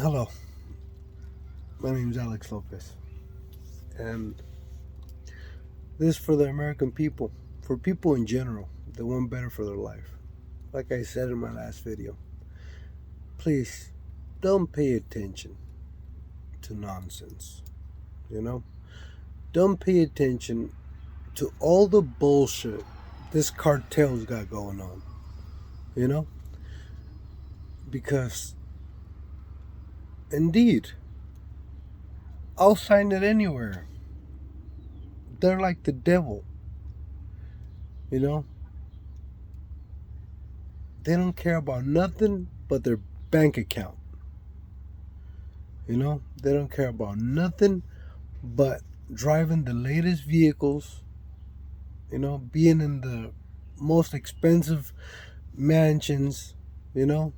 Hello, my name is Alex Lopez, and this is for the American people, for people in general that want better for their life. Like I said in my last video, please don't pay attention to nonsense, you know? Don't pay attention to all the bullshit this cartel's got going on, you know? Because, indeed, I'll sign it anywhere. They're like the devil, you know? They don't care about nothing but their bank account. You know, they don't care about nothing but driving the latest vehicles, you know, being in the most expensive mansions, you know,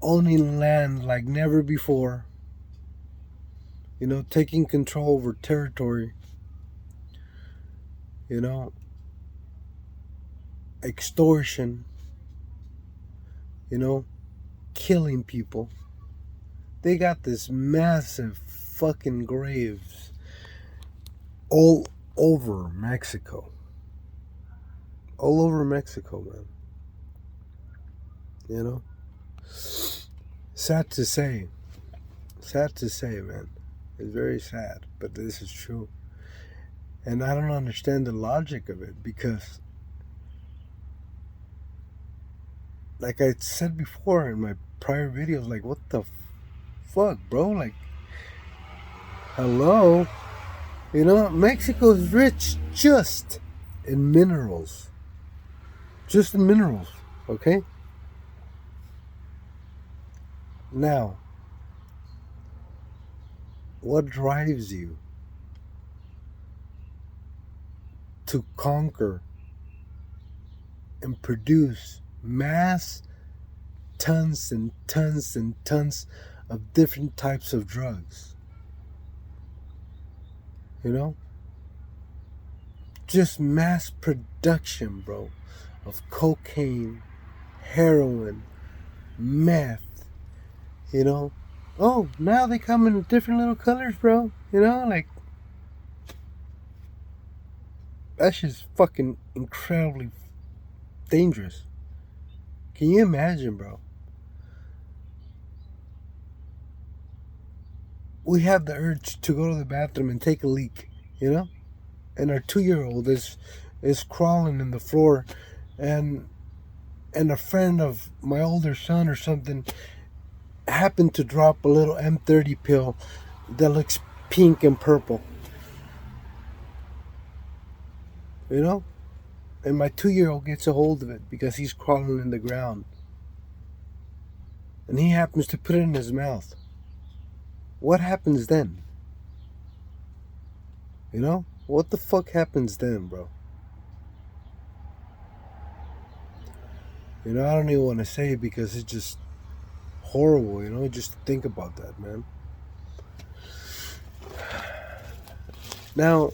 owning land like never before, you know, taking control over territory, you know, extortion, you know, killing people. They got this massive fucking graves all over Mexico. All over Mexico, man. You know? Sad to say, man. It's very sad, but this is true. And I don't understand the logic of it because, like I said before in my prior videos, like, what the fuck, bro? Like, hello? You know, Mexico's rich just in minerals. Just in minerals, okay? Now, what drives you to conquer and produce mass tons and tons and tons of different types of drugs? You know? Just mass production, bro, of cocaine, heroin, meth, you know? Oh, now they come in different little colors, bro. You know, like, that's just fucking incredibly dangerous. Can you imagine, bro? We have the urge to go to the bathroom and take a leak, you know? And our 2-year-old is crawling in the floor, and a friend of my older son or something happened to drop a little M30 pill that looks pink and purple. You know? And my 2-year-old gets a hold of it because he's crawling in the ground. And he happens to put it in his mouth. What happens then? You know? What the fuck happens then, bro? You know, I don't even want to say it because it's just horrible, you know, just to think about that, man. Now,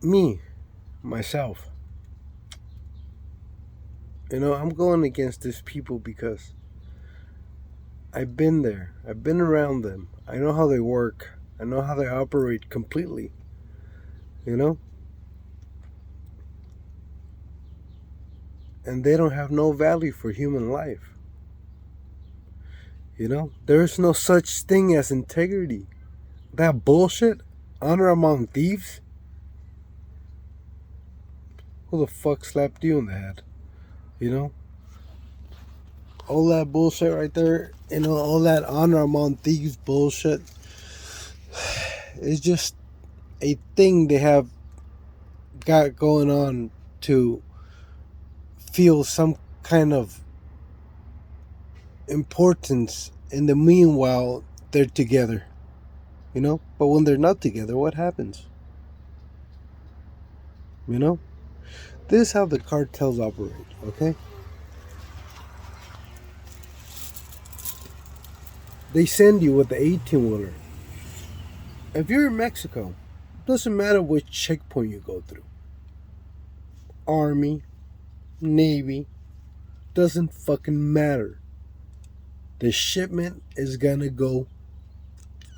me, myself, you know, I'm going against these people because I've been there. I've been around them. I know how they work. I know how they operate completely, you know? And they don't have no value for human life. You know? There is no such thing as integrity. That bullshit, honor among thieves. Who the fuck slapped you in the head? You know? All that bullshit right there, you know, all that honor among thieves bullshit is just a thing they have got going on to feel some kind of importance in the meanwhile they're together, you know? But when they're not together, what happens? You know? This is how the cartels operate, okay? They send you with the 18-wheeler. If you're in Mexico, doesn't matter which checkpoint you go through. Army, Navy, doesn't fucking matter. The shipment is gonna go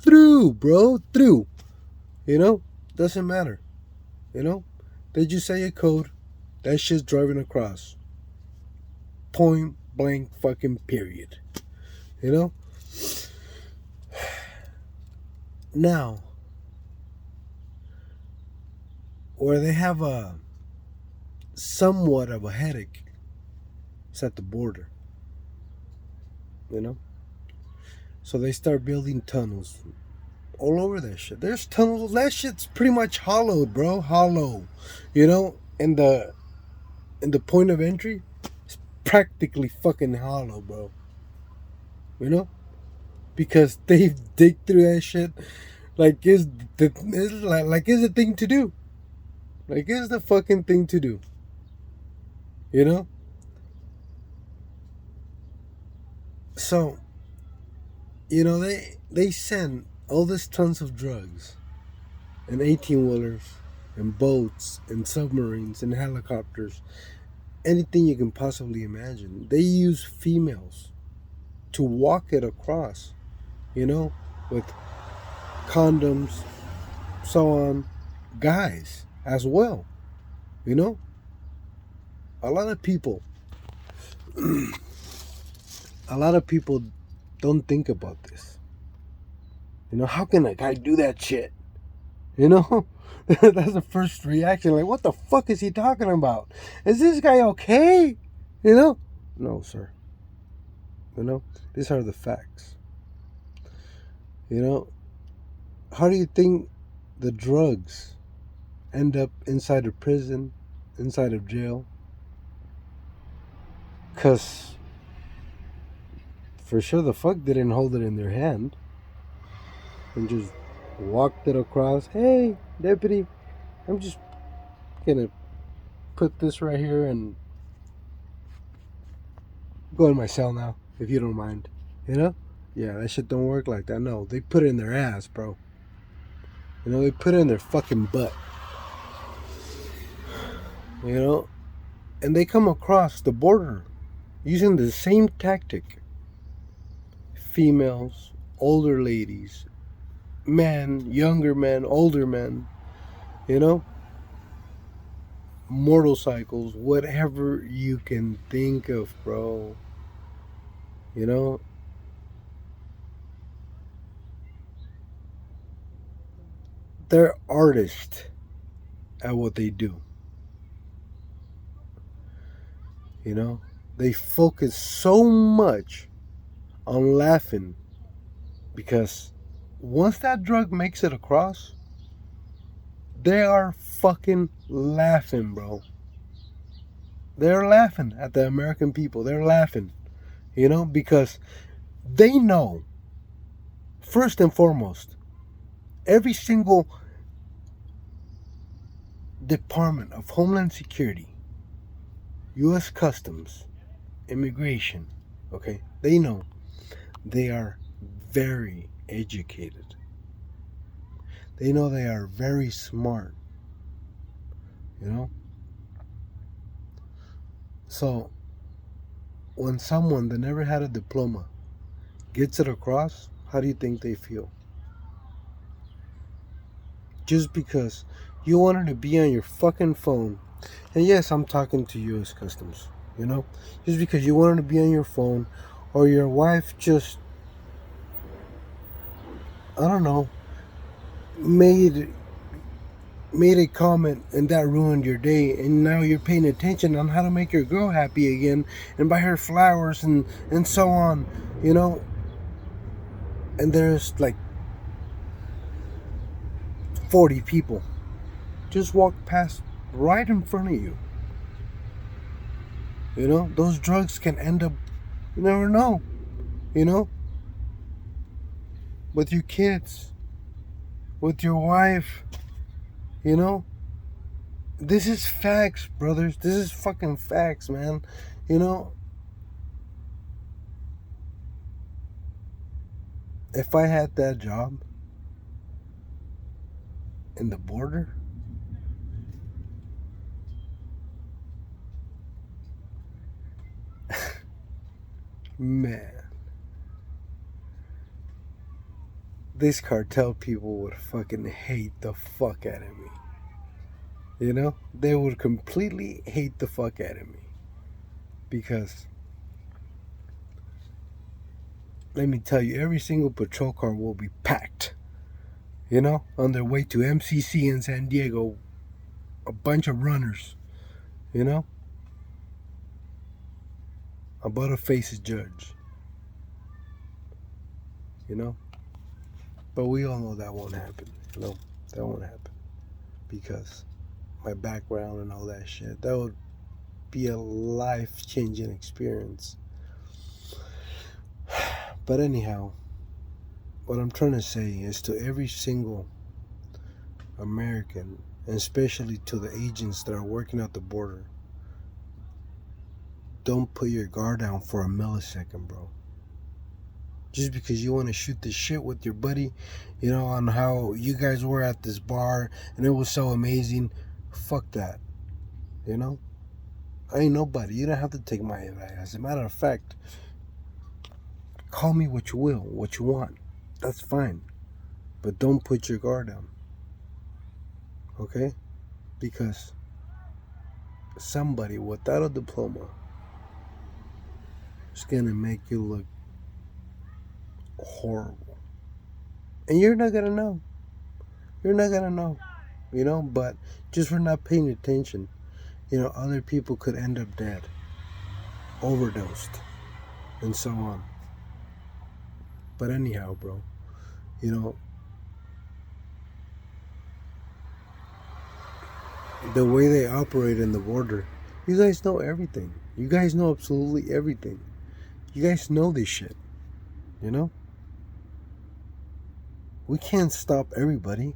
through, bro. Through. You know? Doesn't matter. You know? They just say a code. That shit's driving across. Point blank fucking period. You know? Now, where they have a somewhat of a headache, it's at the border. You know? So they start building tunnels all over that shit. There's tunnels. That shit's pretty much hollowed, bro. Hollow. You know? And the point of entry, it's practically fucking hollow, bro. You know? Because they dig through that shit like is the thing to do. Like is the fucking thing to do. You know? So, you know, they send all this tons of drugs and 18-wheelers and boats and submarines and helicopters, anything you can possibly imagine. They use females to walk it across, you know, with condoms, so on, guys as well, you know. A lot of people don't think about this. You know, how can a guy do that shit? You know? That's the first reaction. Like, what the fuck is he talking about? Is this guy okay? You know? No, sir. You know? These are the facts. You know? How do you think the drugs end up inside of prison, inside of jail? Because for sure the fuck didn't hold it in their hand and just walked it across. Hey, deputy, I'm just gonna put this right here and go in my cell now, if you don't mind. You know? Yeah, that shit don't work like that. No, they put it in their ass, bro. You know, they put it in their fucking butt. You know? And they come across the border using the same tactic. Females, older ladies, men, younger men, older men, you know? Motorcycles, whatever you can think of, bro. You know? They're artists at what they do. You know? They focus so much on laughing because once that drug makes it across, they are fucking laughing, bro. They're laughing at the American people. They're laughing, you know, because they know, first and foremost, every single Department of Homeland Security, U.S. Customs, Immigration, okay, they know they are very educated. They know they are very smart, you know. So, when someone that never had a diploma gets it across, how do you think they feel? Just because you wanted to be on your fucking phone, and yes, I'm talking to U.S. Customs, you know, just because you wanted to be on your phone, or your wife just, I don't know, made a comment and that ruined your day, and now you're paying attention on how to make your girl happy again and buy her flowers and so on, you know. And there's like 40 people just walk past right in front of you. You know, those drugs can end up, you never know, you know, with your kids, with your wife, you know. This is facts, brothers. This is fucking facts, man. You know, if I had that job in the border, Man, these cartel people would fucking hate the fuck out of me. You know? They would completely hate the fuck out of me. Because, let me tell you, every single patrol car will be packed. You know? On their way to MCC in San Diego. A bunch of runners. You know? About to face a judge. You know? But we all know that won't happen. You know? That won't happen. Because my background and all that shit. That would be a life-changing experience. But anyhow, what I'm trying to say is to every single American, and especially to the agents that are working at the border, don't put your guard down for a millisecond, bro. Just because you want to shoot the shit with your buddy, you know, on how you guys were at this bar and it was so amazing, fuck that. You know? I ain't nobody. You don't have to take my advice. As a matter of fact, call me what you will, what you want. That's fine. But don't put your guard down. Okay? Because somebody without a diploma is going to make you look horrible. And you're not going to know. You're not going to know. You know? But just for not paying attention, you know, other people could end up dead, overdosed, and so on. But anyhow, bro, you know, the way they operate in the border, you guys know everything. You guys know absolutely everything. You guys know this shit, you know? We can't stop everybody.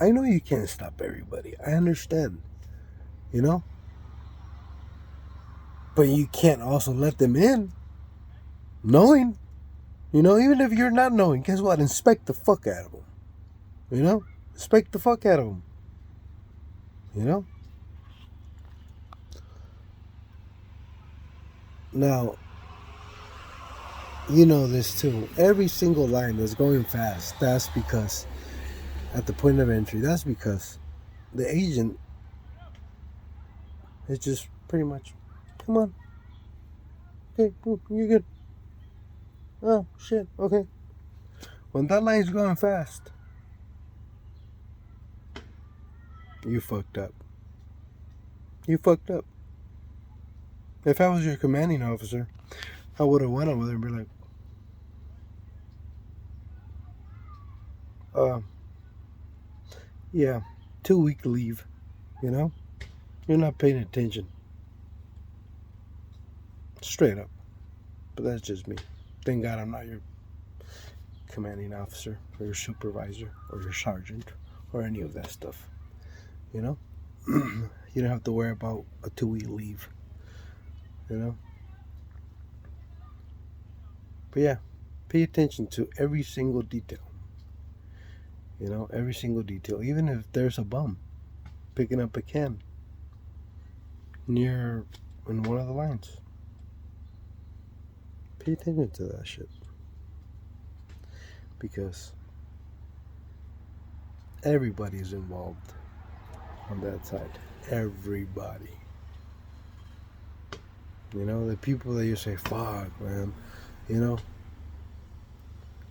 I know you can't stop everybody. I understand, you know? But you can't also let them in knowing. You know, even if you're not knowing, guess what? Inspect the fuck out of them. You know? Inspect the fuck out of them. You know? Now, you know this too. Every single line that's going fast, that's because, at the point of entry, that's because the agent is just pretty much, come on. Okay, you're good. Oh, shit, okay. When that line's going fast, you fucked up. You fucked up. If I was your commanding officer, I would have went over there and be like, yeah, 2-week leave, you know? You're not paying attention. Straight up. But that's just me. Thank God I'm not your commanding officer or your supervisor or your sergeant or any of that stuff. You know? You don't have to worry about a 2-week leave. You know? But yeah, pay attention to every single detail. You know, every single detail. Even if there's a bum picking up a can near in one of the lines. Pay attention to that shit. Because everybody's involved on that side. Everybody. You know, the people that you say, fuck, man, you know,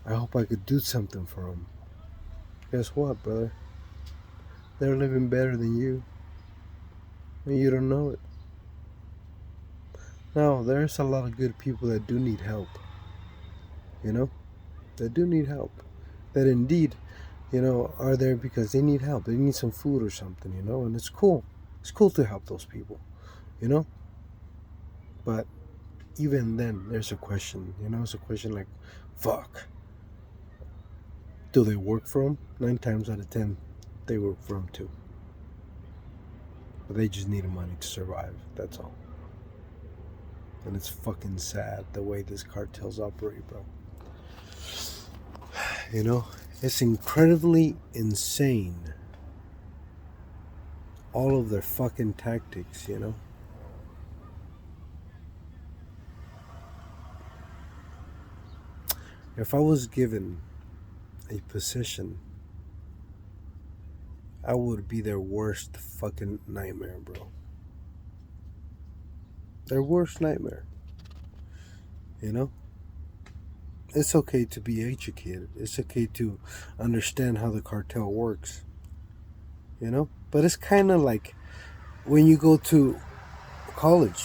I hope I could do something for them. Guess what, brother? They're living better than you. And you don't know it. Now, there's a lot of good people that do need help. You know? That do need help. That indeed, you know, are there because they need help. They need some food or something, you know? And it's cool. It's cool to help those people. You know? But even then, there's a question. You know, it's a question like, fuck. Do they work for them? 9 times out of 10, they work for them too. But they just need the money to survive. That's all. And it's fucking sad the way these cartels operate, bro. You know, it's incredibly insane. All of their fucking tactics, you know. If I was given a position, I would be their worst fucking nightmare, bro. Their worst nightmare. You know? It's okay to be educated. It's okay to understand how the cartel works. You know? But it's kind of like when you go to college,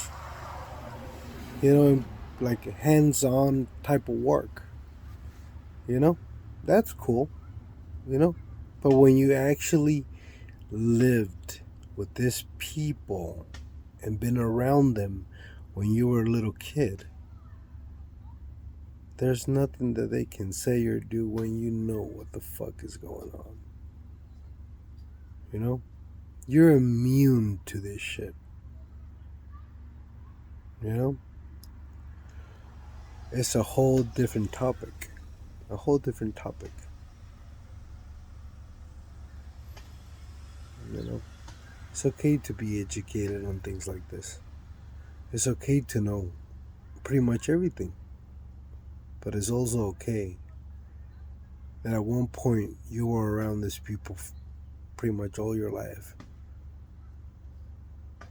you know, like hands on type of work. You know? That's cool. You know? But when you actually lived with these people and been around them when you were a little kid, there's nothing that they can say or do when you know what the fuck is going on. You know? You're immune to this shit. You know? It's a whole different topic. A whole different topic. You know? It's okay to be educated on things like this. It's okay to know pretty much everything. But it's also okay that at one point you were around these people pretty much all your life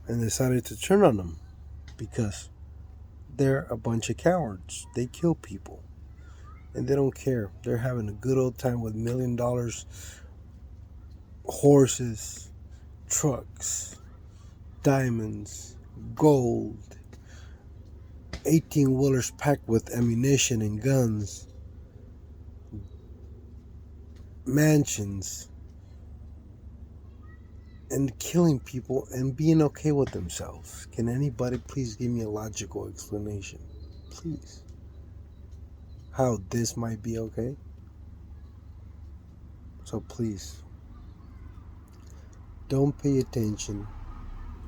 and decided to turn on them because they're a bunch of cowards. They kill people and they don't care. They're having a good old time with $1,000,000 horses, trucks, diamonds, gold, 18-wheelers packed with ammunition and guns, mansions, and killing people and being okay with themselves. Can anybody please give me a logical explanation? Please. How this might be okay? So please, don't pay attention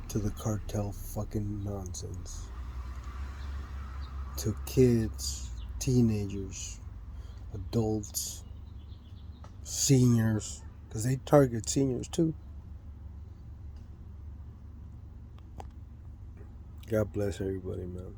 to the cartel fucking nonsense. To kids, teenagers, adults, seniors, because they target seniors too. God bless everybody, man.